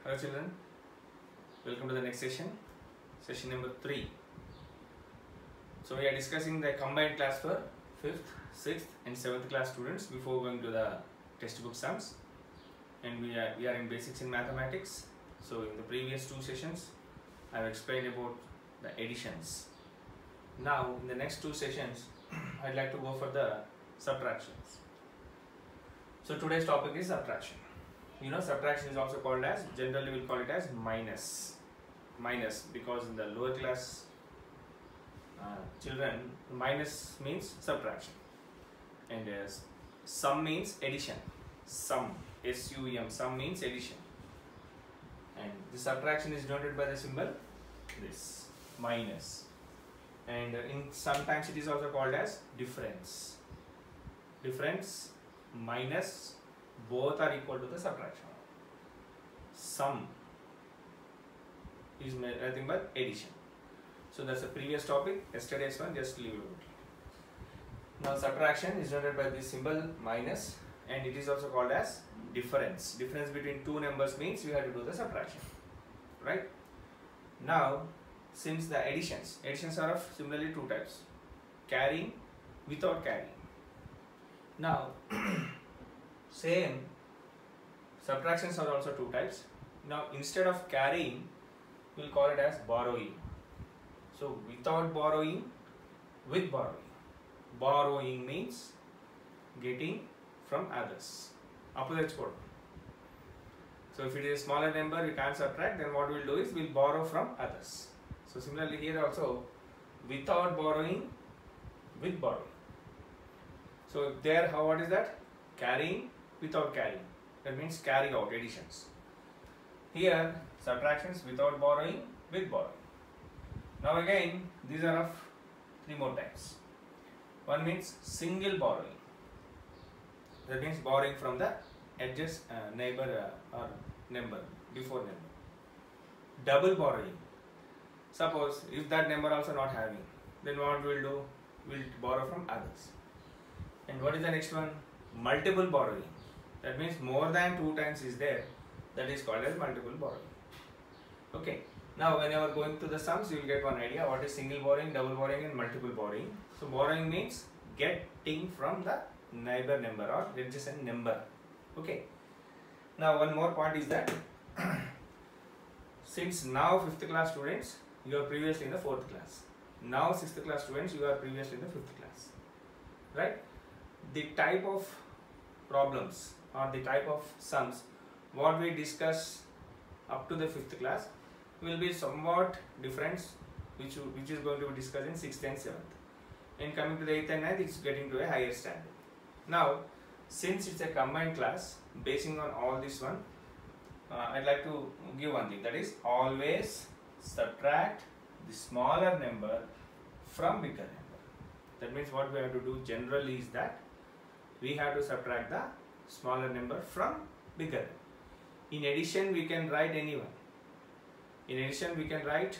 Hello children, welcome to the next session, session number 3. So we are discussing the combined class for 5th, 6th and 7th class students before going to the textbook sums, and we are in basics in mathematics. So in the previous 2 sessions I have explained about the additions. Now in the next 2 sessions I'd like to go for the subtractions. So today's topic is subtraction. You know, subtraction is also called as, generally we'll call it as minus because in the lower class children, minus means subtraction, and sum means addition. Sum, S-U-M, sum means addition, and the subtraction is denoted by the symbol this, minus, and sometimes it is also called as difference. Difference, minus, both are equal to the subtraction. Sum is nothing but addition. So that's the previous topic, yesterday's one, just leave it. Now subtraction is denoted by this symbol minus, and it is also called as difference. Difference between two numbers means we have to do the subtraction, right? Now since the additions are of similarly 2 types, carrying, without carrying. Now same subtractions are also 2 types. Now instead of carrying, we will call it as borrowing. So without borrowing, with borrowing. Borrowing means getting from others. Opposite code. So if it is a smaller number you can't subtract, then what we will do is we will borrow from others. So similarly here also, without borrowing, with borrowing. So there, what is that? Carrying, without carrying. That means carrying out additions. Here subtractions without borrowing, with borrowing. Now again these are of 3 more types. One means single borrowing. That means borrowing from the adjacent neighbor or number, before number. Double borrowing. Suppose if that number also not having, then what we will do? We will borrow from others. And what is the next one? Multiple borrowing. That means more than 2 times is there. That is called as multiple borrowing. Okay. Now whenever going to the sums, you will get one idea what is single borrowing, double borrowing and multiple borrowing. So borrowing means getting from the neighbor number or adjacent number. Okay. Now one more point is that since now 5th class students, you are previously in the 4th class. Now 6th class students, you are previously in the 5th class. Right? The type of problems or the type of sums what we discuss up to the 5th class will be somewhat different, which is going to be discussed in 6th and 7th. And coming to the 8th and 9th, it's getting to a higher standard. Now since it's a combined class, basing on all this one, I'd like to give one thing, that is always subtract the smaller number from bigger number. That means what we have to do generally is that we have to subtract the smaller number from bigger. In addition, we can write anyone. In addition, we can write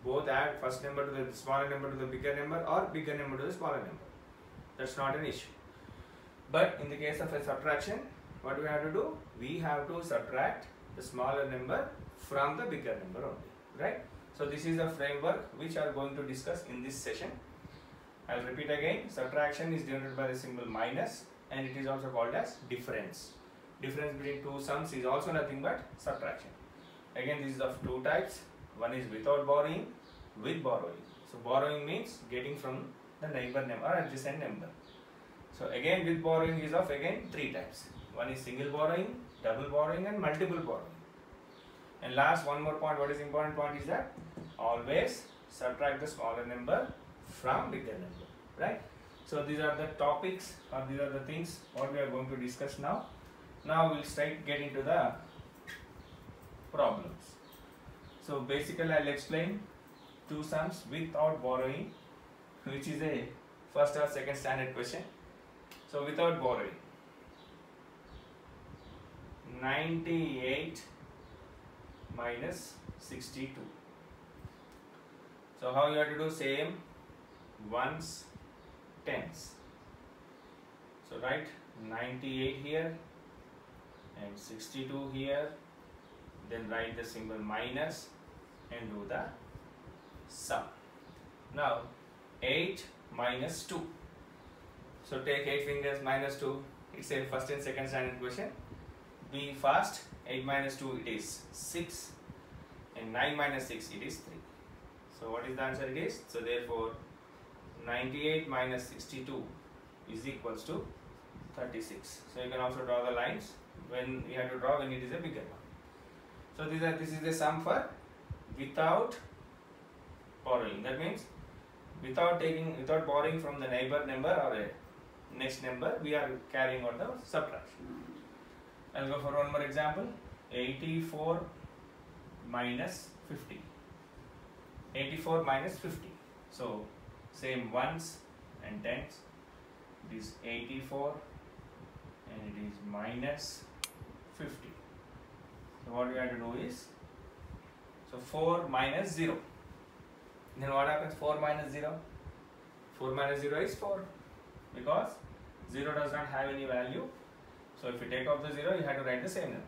both, add first number to the smaller number to the bigger number or bigger number to the smaller number. That's not an issue. But in the case of a subtraction, what we have to do? We have to subtract the smaller number from the bigger number only. Right? So this is the framework which I am going to discuss in this session. I'll repeat again. Subtraction is denoted by the symbol minus, and it is also called as difference. Difference between 2 sums is also nothing but subtraction. Again, this is of 2 types. One is without borrowing, with borrowing. So borrowing means getting from the neighbor number or adjacent number. So again, with borrowing is of again 3 types. One is single borrowing, double borrowing and multiple borrowing. And last one more point, what is important point is that always subtract the smaller number from bigger number, right? So these are the topics or these are the things what we are going to discuss now. Now we'll straight get into the problems. So basically I'll explain 2 sums without borrowing, which is a first or second standard question. So without borrowing, 98 minus 62. So how you have to do? Same, ones, tens. So write 98 here and 62 here, then write the symbol minus and do the sum. Now 8 minus 2. So take 8 fingers minus 2. It's a first and second standard question. Be fast. 8 minus 2 it is 6 and 9 minus 6 it is 3. So what is the answer it is? So therefore 98 minus 62 is equals to 36. So you can also draw the lines when you have to draw when it is a bigger one. So this is the sum for without borrowing. That means without borrowing from the neighbor number or a next number, we are carrying out the subtraction. I'll go for one more example. 84 minus 50. 84 minus 50. So same ones and tens. It is 84 and it is minus 50. So what we have to do is, so 4 minus 0. Then what happens? 4 minus 0? 4 minus 0 is 4 because 0 does not have any value. So if you take off the 0, you have to write the same number.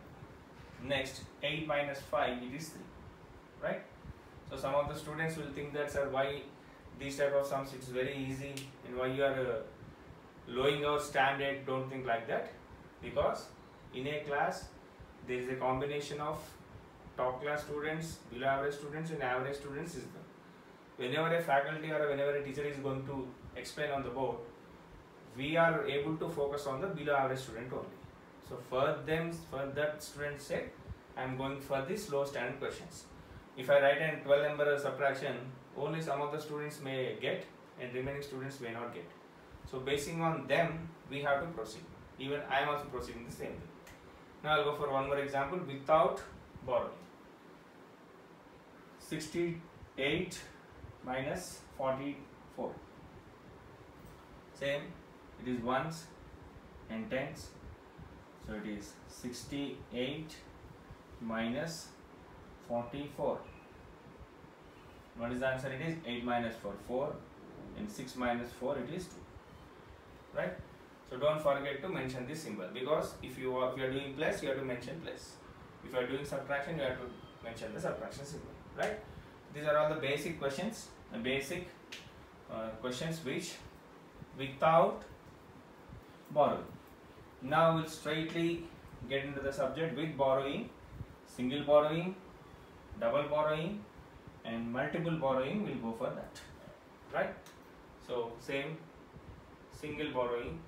Next, 8 minus 5, it is 3. Right? So some of the students will think that, sir, why these type of sums, it's very easy, and why you are lowering our standard. Don't think like that, because in a class there is a combination of top class students, below average students and average students is there. Whenever a faculty or whenever a teacher is going to explain on the board, we are able to focus on the below average student only. So for that student sake, I am going for these low standard questions. If I write a 12 number subtraction, only some of the students may get and remaining students may not get. So basing on them, we have to proceed. Even I am also proceeding the same way. Now I'll go for one more example without borrowing. 68 minus 44. Same, it is ones and tens. So it is 68 minus 44. What is the answer? It is 8 minus 4, and 6 minus 4, it is 2. Right? So don't forget to mention this symbol, because if you are doing plus, you have to mention plus. If you are doing subtraction, you have to mention the subtraction symbol. Right? These are all the basic questions, questions which without borrowing. Now we'll straightly get into the subject with borrowing. Single borrowing, double borrowing and multiple borrowing, will go for that. Right? So same, single borrowing,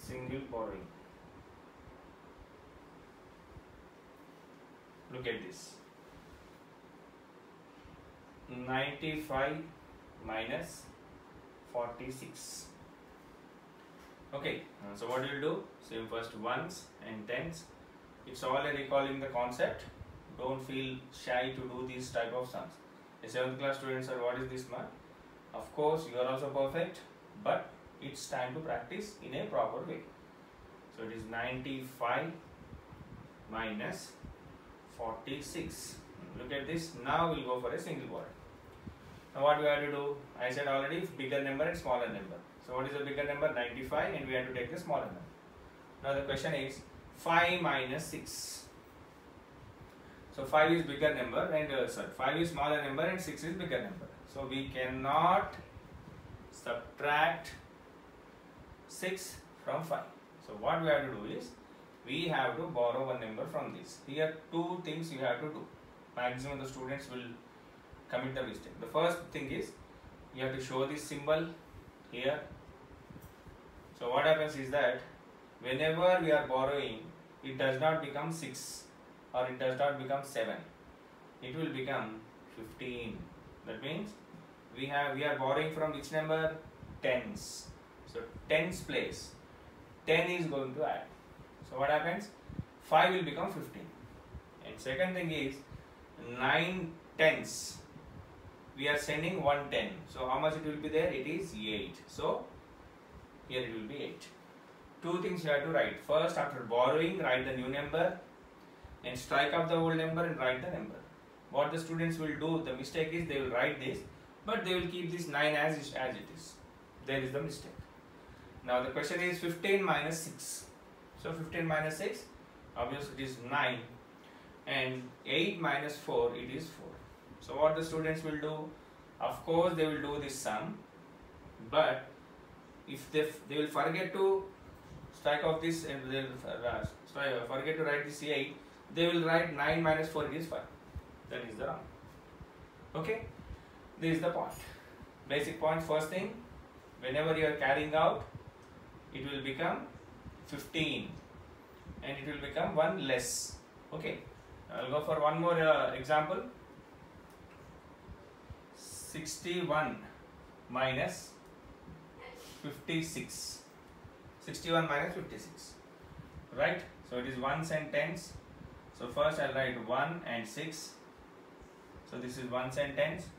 single borrowing. Look at this. 95 minus 46. Okay, so what do you do? Same, first ones and tens. It's all a recalling the concept. Don't feel shy to do these type of sums. A 7th class students are, what is this, man? Of course, you are also perfect, but it's time to practice in a proper way. So it is 95 minus 46. Look at this. Now we'll go for a single borrowing. Now what we have to do? I said already, bigger number and smaller number. So what is the bigger number? 95, and we have to take the smaller number. Now the question is 5 minus 6. So 5 is bigger number and 5 is smaller number and 6 is bigger number. So we cannot subtract 6 from 5. So what we have to do is, we have to borrow one number from this. Here two things you have to do. Maximum the students will commit the mistake. The first thing is, you have to show this symbol here. So what happens is that whenever we are borrowing, it does not become 6 or it does not become 7. It will become 15. That means we are borrowing from which number? Tens. So tens place, 10 is going to add. So what happens? 5 will become 15. And second thing is 9 tens. We are sending 1 10. So how much it will be there? It is 8. So here it will be 8. Two things you have to write. First, after borrowing, write the new number and strike up the old number and write the number. what the students will do, the mistake is they will write this, but they will keep this 9 as it is. There is the mistake. Now the question is 15 minus 6. So 15 minus 6, obviously it is 9, and 8 minus 4, it is 4. So what the students will do, of course they will do this sum, but if they will forget to strike off this and they will forget to write this 8, they will write 9 minus 4, it is 5. That is the wrong. Okay, this is the point. Basic point. First thing, whenever you are carrying out, it will become 15 and it will become 1 less. Okay, I'll go for one more example. 61 minus 56. 61 minus 56. Right? So it is ones and tens. So first I'll write 1 and 6. So this is ones and tens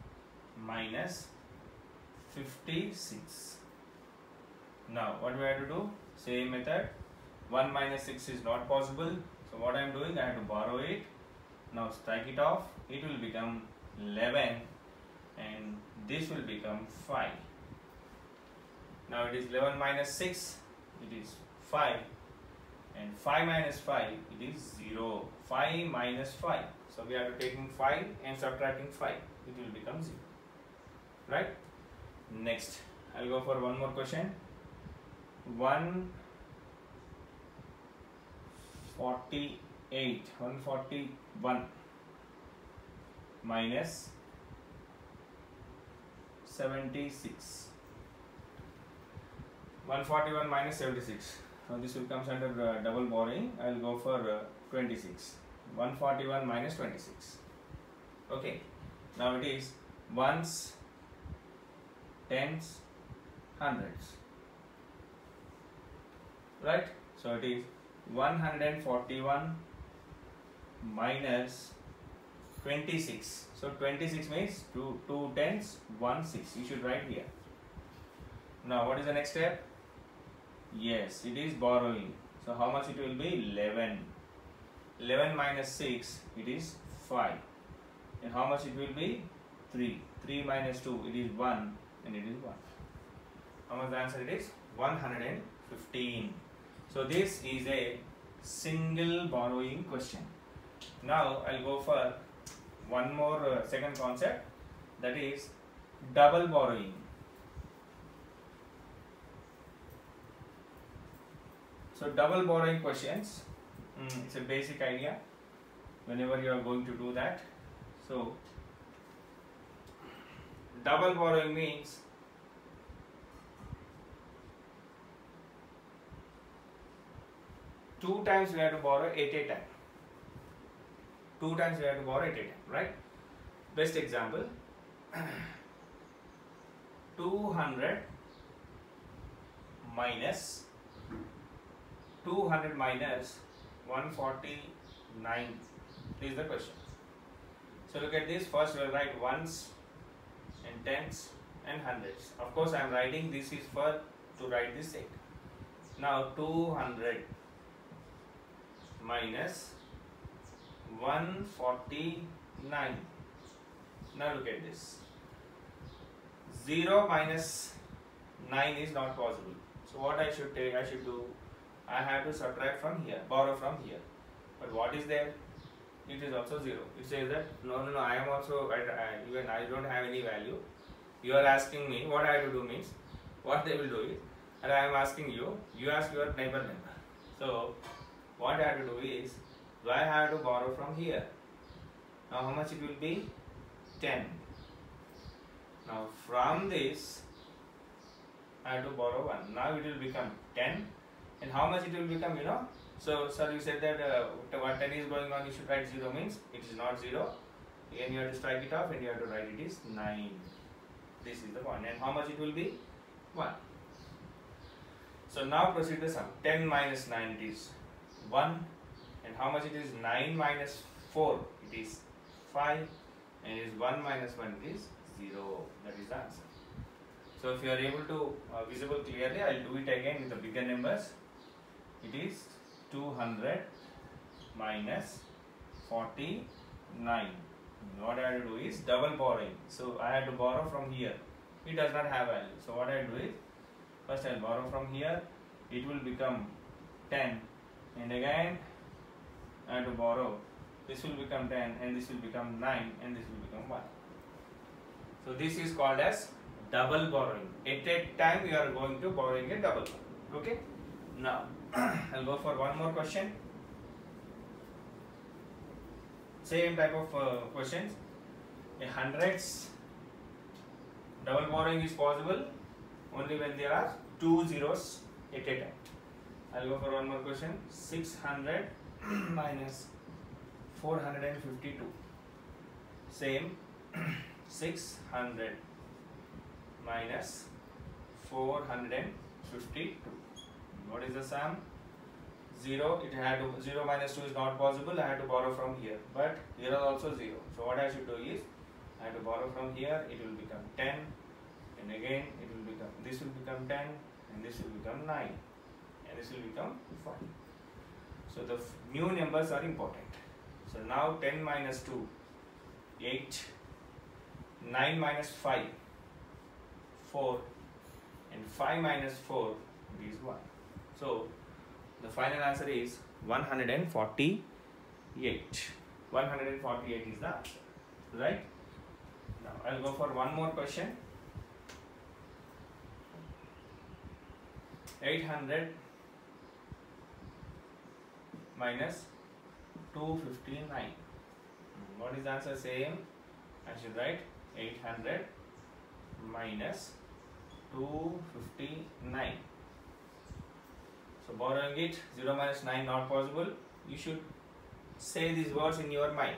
minus 56. Now what do I have to do? Same method. 1 minus 6 is not possible. So what I am doing, I have to borrow it. Now strike it off. It will become 11 and this will become 5. Now it is 11 minus 6, it is 5, and 5 minus 5, it is 0. 5 minus 5. So we are taking 5 and subtracting 5, it will become 0. Right? Next, I'll go for one more question. 141 minus 76. 141 minus 76. Now this will comes under double borrowing. I'll go for 26. 141 minus 26. Okay. Now it is ones, tens, hundreds. Right? So it is 141 minus 26. So 26 means 2 tens, 1 6. You should write here. Now what is the next step? Yes, it is borrowing. So how much it will be? 11. 11 minus 6, it is 5. And how much it will be? 3. 3 minus 2, it is 1 and it is 1. How much the answer it is? 115. So this is a single borrowing question. Now I'll go for one more second concept, that is double borrowing. So double borrowing questions, it's a basic idea whenever you are going to do that. So double borrowing means two times we have to borrow at a time. 2 times we have to borrow at a time, right? Best example, 200 minus 149 is the question. So look at this. First we will write ones and tens and hundreds. Of course I am writing this is for to write this thing. Now 200 minus 149. Now look at this. 0 minus 9 is not possible. So what I should take, I have to subtract from here, borrow from here. But what is there? It is also 0. It says that no, I am also, even I don't have any value. You are asking me what I have to do means, what they will do is, and I am asking you, you ask your neighbor. So what I have to do is, do I have to borrow from here? Now how much it will be? 10. Now from this, I have to borrow 1. Now it will become 10. And how much it will become, you know? So sir, you said that what 10 is going on, you should write 0 means it is not 0. Again you have to strike it off and you have to write it is 9. This is the point. And how much it will be? 1. So now proceed the sum. 10 minus 9 it is 1. And how much it is? 9 minus 4 it is 5. And it is 1 minus 1 it is 0. That is the answer. So if you are able to visible clearly, I will do it again with the bigger numbers. It is 200 minus 49. What I have to do is double borrowing. So I have to borrow from here. It does not have value. So what I do is, first I will borrow from here. It will become 10, and again I have to borrow. This will become 10, and this will become 9, and this will become 1. So this is called as double borrowing. At a time you are going to borrowing a double. Okay. Now I'll go for one more question. Same type of questions. A hundreds double borrowing is possible only when there are two zeros at a time. I'll go for one more question. 600 minus 452. Same. 600 minus 452. What is the sum? 0. It had to, 0 minus 2 is not possible. I had to borrow from here, but here is also 0. So what I should do is, I have to borrow from here. It will become 10, and again it will become, this will become 10, and this will become 9, and this will become 5. So the new numbers are important. So now 10 minus 2, 8, 9 minus 5, 4, and 5 minus 4 is 1. So the final answer is 148. 148 is the answer, right? Now I'll go for one more question. 800 minus 259. What is the answer? Same. I should write 800 minus 259. So borrowing it, 0 minus 9 not possible. You should say these words in your mind.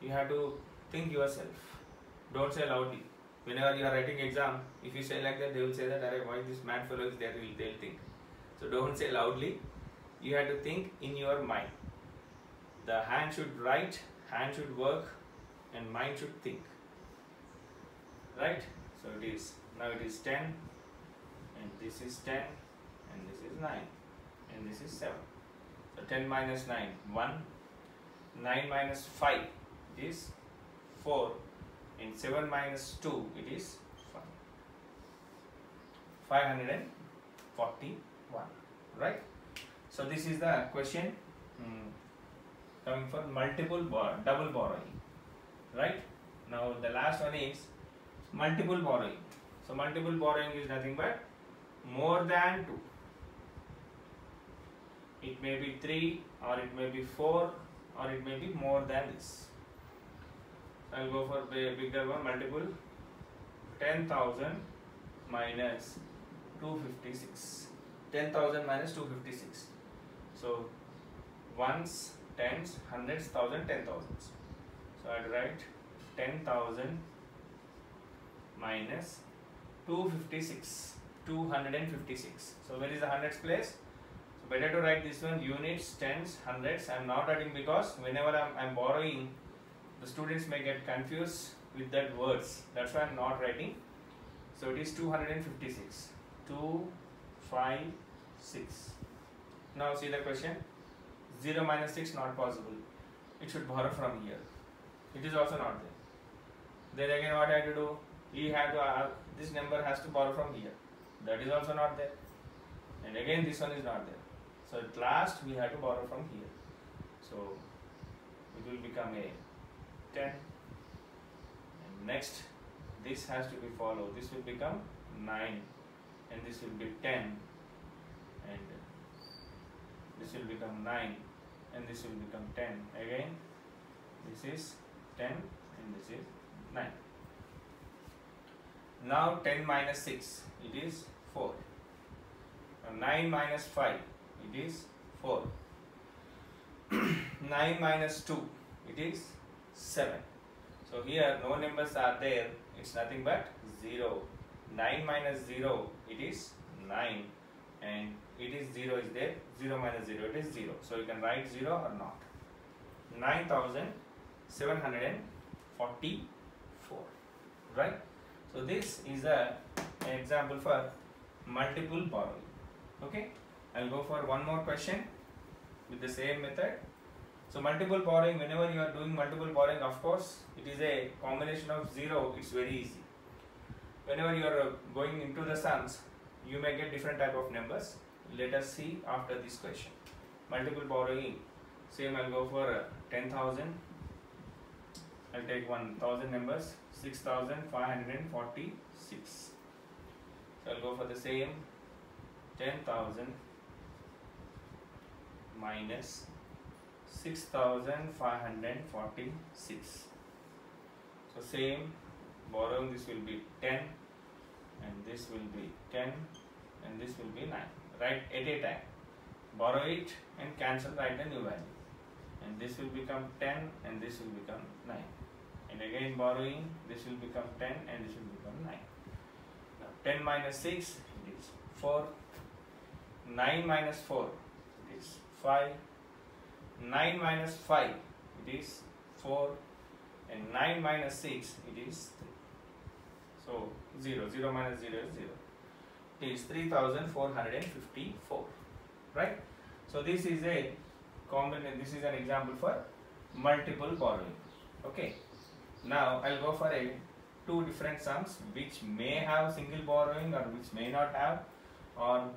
You have to think yourself. Don't say loudly. Whenever you are writing exam, if you say like that, they will say that, why this mad fellow is there, they'll think. So don't say loudly. You have to think in your mind. The hand should write, hand should work, and mind should think. Right? So it is, now it is 10, and this is 10, and this is 9, and this is 7. So 10 minus 9, 1. 9 minus 5 is 4, and 7 minus 2 it is 5. 541, right? So this is the question coming for double borrowing, right? Now the last one is multiple borrowing. So multiple borrowing is nothing but more than 2. It may be 3, or it may be 4, or it may be more than this. So I will go for the bigger one, multiple. 10,000 minus 256. 10,000 minus 256. So ones, tens, hundreds, thousand, 10,000s. So I will write 10,000 minus 256. 256. So where is the hundreds place? So better to write this one, units, tens, hundreds. I am not writing because whenever I am borrowing, the students may get confused with that words. That's why I am not writing. So it is 256. 256. Now see the question. 0 minus 6 not possible. It should borrow from here. It is also not there. Then again what I have to do? This number has to borrow from here. That is also not there. And again this one is not there. So at last we have to borrow from here. So it will become a 10. And next this has to be followed. This will become 9. And this will be 10. And this will become 9. And this will become 10. Again this is 10 and this is 9. Now 10 minus 6, it is 4. Now 9 minus 5, it is 4. 9 minus 2, it is 7. So here no numbers are there, it's nothing but 0. 9 minus 0, it is 9. And it is 0 is there, 0 minus 0, it is 0. So you can write 0 or not. 9,744, right? So this is an example for multiple borrowing. Okay, I'll go for one more question with the same method. So multiple borrowing, whenever you are doing multiple borrowing, of course it is a combination of 0, it's very easy. Whenever you are going into the sums, you may get different type of numbers. Let us see after this question. Multiple borrowing, same I'll go for 10,000, I'll take 1,000 numbers, 6,546. So I'll go for the same 10,000 minus 6,546. So same borrowing, this will be 10 and this will be 10 and this will be 9. Write at a time. Borrow it and cancel, write a new value. And this will become 10 and this will become 9. And again borrowing, this will become 10 and this will become 9. Now 10 minus 6, it is 4. 9 minus 4, it is 5. 9 minus 5, it is 4. And 9 minus 6, it is 3. So 0, 0 minus 0 is 0. It is 3,454. Right? So this is a this is an example for multiple borrowing. Okay. Now I'll go for two different sums which may have single borrowing or which may not have, or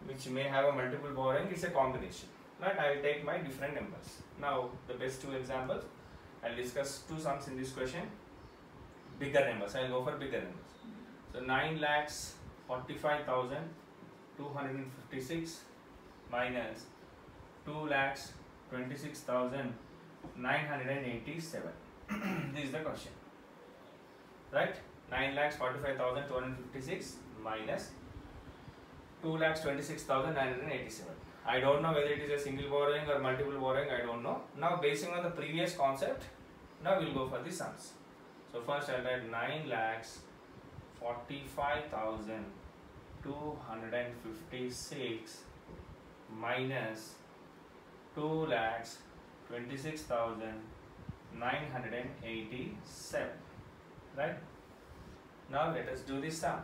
which may have a multiple borrowing. It's a combination. Right? I will take my different numbers. Now the best two examples. I'll discuss two sums in this question. Bigger numbers. I'll go for bigger numbers. So 9,45,256 minus 2,26,987. This is the question. Right? 9,45,256 minus 2,26,987. I don't know whether it is a single borrowing or multiple borrowing, I don't know. Now basing on the previous concept, now we'll go for the sums. So first I'll write 9,45,256 minus 2,26,987. Right? Now let us do this sum.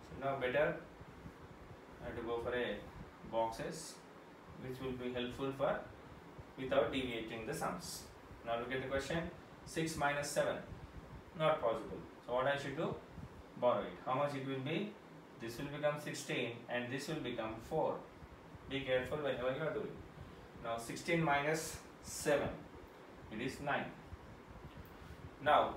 So now better I have to go for a boxes which will be helpful for without deviating the sums. Now look at the question. 6 minus 7, not possible. So what I should do? Borrow it. How much it will be? This will become 16 and this will become 4. Be careful whenever you are doing. Now 16 minus 7, it is 9. Now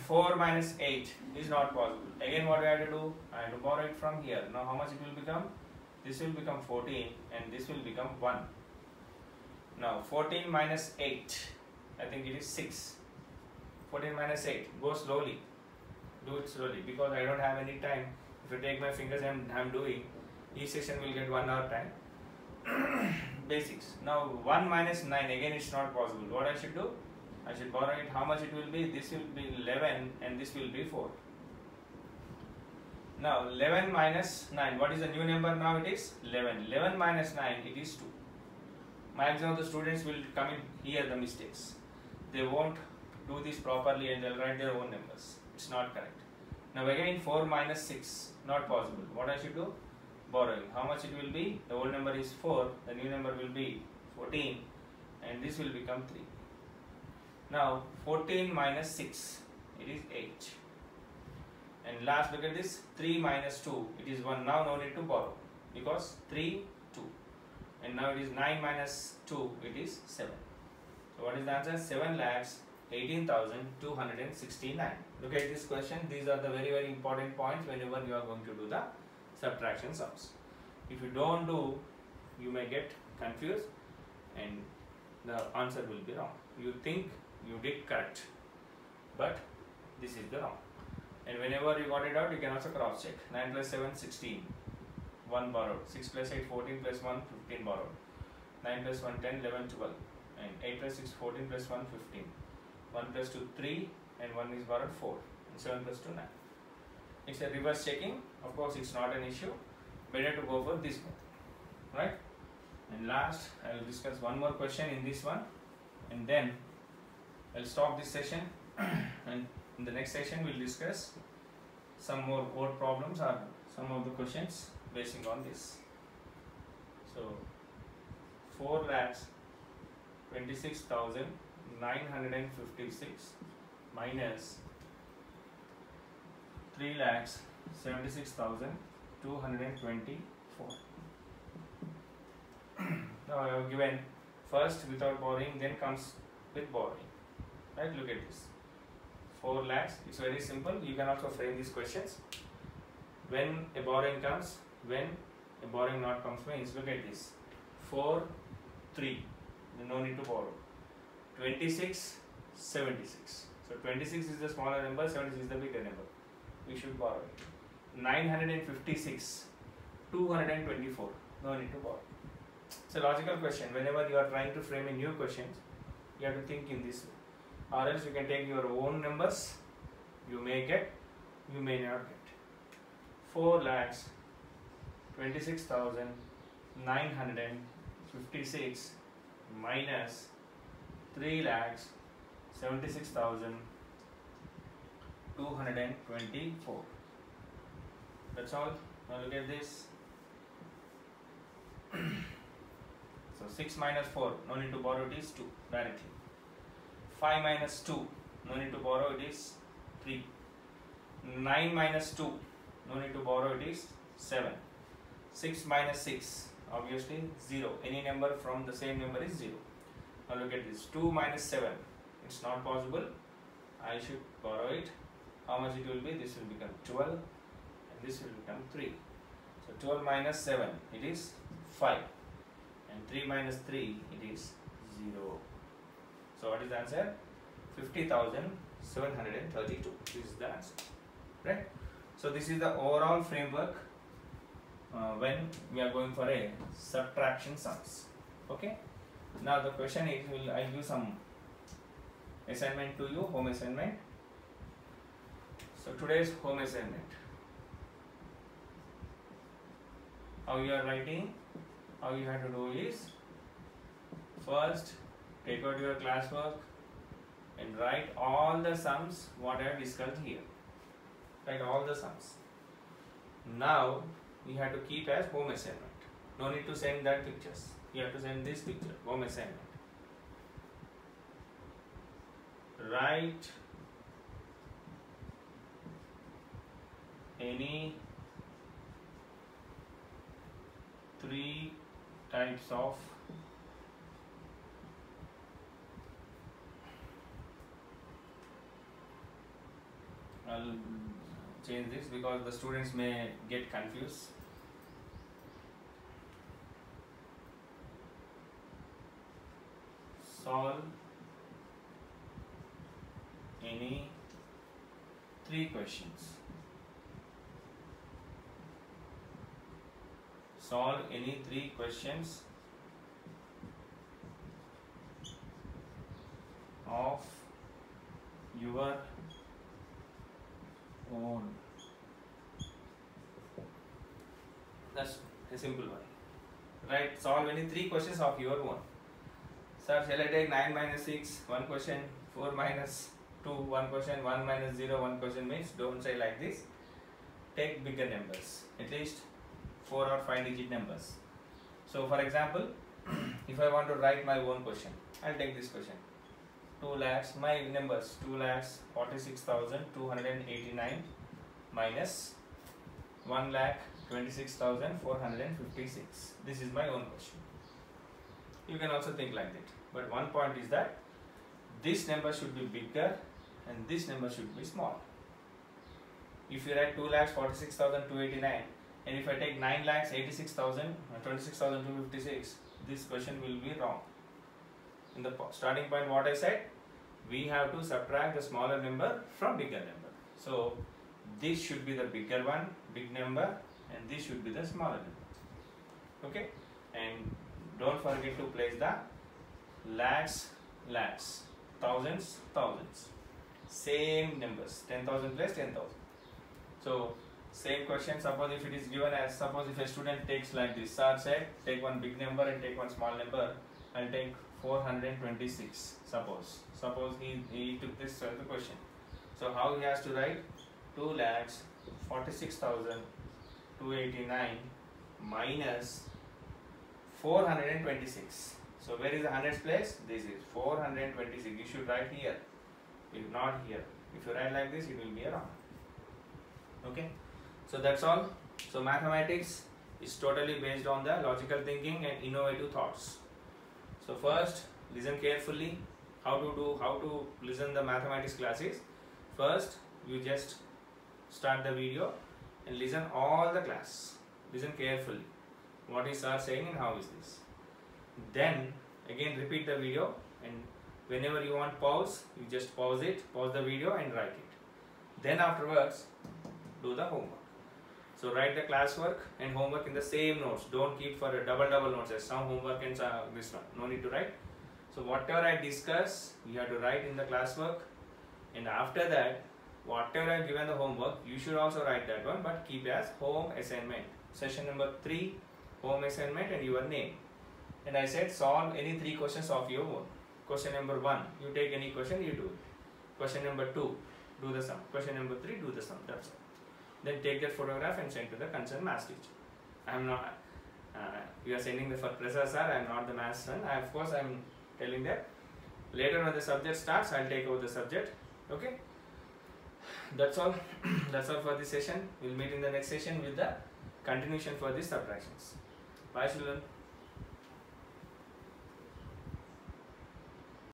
4 minus 8 is not possible. Again what do I have to do? I have to borrow it from here. Now how much it will become? This will become 14 and this will become 1. Now 14 minus 8, I think it is 6. 14 minus 8, go slowly. Do it slowly because I don't have any time. If you take my fingers and I'm doing, each session will get 1 hour time. Basics. Now 1 minus 9, again it's not possible. What I should do? I should borrow it. How much it will be? This will be 11 and this will be 4. Now 11 minus 9, what is the new number now? It is 11. 11 minus 9, it is 2. Maximum of the students will come in here the mistakes. They won't do this properly and they'll write their own numbers. It's not correct. Now again 4 minus 6, not possible. What I should do? Borrowing. How much it will be? The old number is 4, the new number will be 14 and this will become 3. Now 14 minus 6, it is 8. And last look at this, 3 minus 2, it is 1. Now no need to borrow because 3, 2. And now it is 9 minus 2, it is 7. So what is the answer? 7,18,269. Look at this question. These are the very important points whenever you are going to do the subtraction sums. If you don't do, you may get confused and the answer will be wrong. You think you did correct, but this is the wrong. And whenever you got it out, you can also cross check. 9 plus 7, 16. 1 borrowed. 6 plus 8, 14 plus 1, 15 borrowed. 9 plus 1, 10, 11, 12. And 8 plus 6, 14 plus 1, 15. 1 plus 2, 3. And 1 is borrowed, 4. And 7 plus 2, 9. It's a reverse checking. Of course, it's not an issue. Better to go for this method. Right? And last, I will discuss one more question in this one. And then, I'll stop this session. And in the next session, we'll discuss some more word problems or some of the questions basing on this. So, 4 lakhs 26,956 minus 3,76,224. Now I have given first without borrowing, then comes with borrowing. Right? Look at this. 4 lakhs. It's very simple. You can also frame these questions. When a borrowing comes, when a borrowing not comes means, look at this. 4, 3. No need to borrow. 26, 76. So 26 is the smaller number, 76 is the bigger number. We should borrow it. 956, 224. No need to borrow. It's a logical question. Whenever you are trying to frame a new question, you have to think in this way. Or else you can take your own numbers. You may get, you may not get. 4 lakhs, 26,956 minus 3 lakhs 76,224. That's all. Now look at this. So 6 minus 4, no need to borrow, it is 2 directly. 5 minus 2, no need to borrow, it is 3. 9 minus 2, no need to borrow, it is 7. 6 minus 6, obviously 0. Any number from the same number is 0. Now look at this. 2 minus 7, it's not possible. I should borrow it. How much it will be? This will become 12 and this will become 3. So 12 minus 7, it is 5. And 3 minus 3, it is 0. So what is the answer? 50,732. This is the answer. Right? So this is the overall framework when we are going for a subtraction sums. Okay? Now the question is, I give some assignment to you, home assignment. So today's home assignment. How you are writing? How you have to do is, first take out your classwork and write all the sums what I have discussed here. Write all the sums. Now you have to keep as home assignment. No need to send that pictures. You have to send this picture, home assignment. Write any 3 types of I'll change this because the students may get confused. Solve any 3 questions. Solve any 3 questions of your own. That's a simple one. Right? Solve any 3 questions of your own. Sir, shall I take 9 minus 6, 1 question, 4 minus 2, 1 question, 1 minus 0, 1 question means, don't say like this. Take bigger numbers, at least 4 or 5 digit numbers. So for example, if I want to write my own question, I'll take this question. 2 lakhs, my numbers, 2,46,289 minus 1,26,456. This is my own question. You can also think like that. But one point is that this number should be bigger and this number should be small. If you write 2,46,289 and if I take 9,86,256, this question will be wrong. In the starting point what I said, we have to subtract the smaller number from bigger number. So this should be the bigger one, big number, and this should be the smaller number. Okay? And don't forget to place the lakhs, lakhs, thousands, thousands. Same numbers, 10,000 plus 10,000. So same question, suppose if it is given as, suppose if a student takes like this, sir said take one big number and take one small number, I'll take 426, suppose he took this as the question. So how he has to write? 2,46,289 minus 426. So where is the hundreds place? This is 426. You should write here, if not here. If you write like this, it will be wrong. Okay, so that's all. So mathematics is totally based on the logical thinking and innovative thoughts. So first, listen carefully. How to listen the mathematics classes. First, you just start the video and listen all the class. Listen carefully. What is sir saying and how is this? Then again repeat the video, and whenever you want pause, you just pause the video and write it. Then afterwards, do the homework. So write the classwork and homework in the same notes. Don't keep for a double notes as some homework and this one. No need to write. So whatever I discuss, you have to write in the classwork, and after that, whatever I given the homework, you should also write that one, but keep as home assignment. Session number 3, home assignment and your name. And I said solve any 3 questions of your own. Question number 1, you take any question, you do it. Question number 2, do the sum. Question number 3, do the sum. That's all. Then take that photograph and send to the concerned maths teacher. I am not. You are sending the for Prasad sir. I am not the maths son. Of course, I am telling that. Later when the subject starts, I will take over the subject. Okay. That's all. That's all for this session. We'll meet in the next session with the continuation for these subtractions. Bye, children.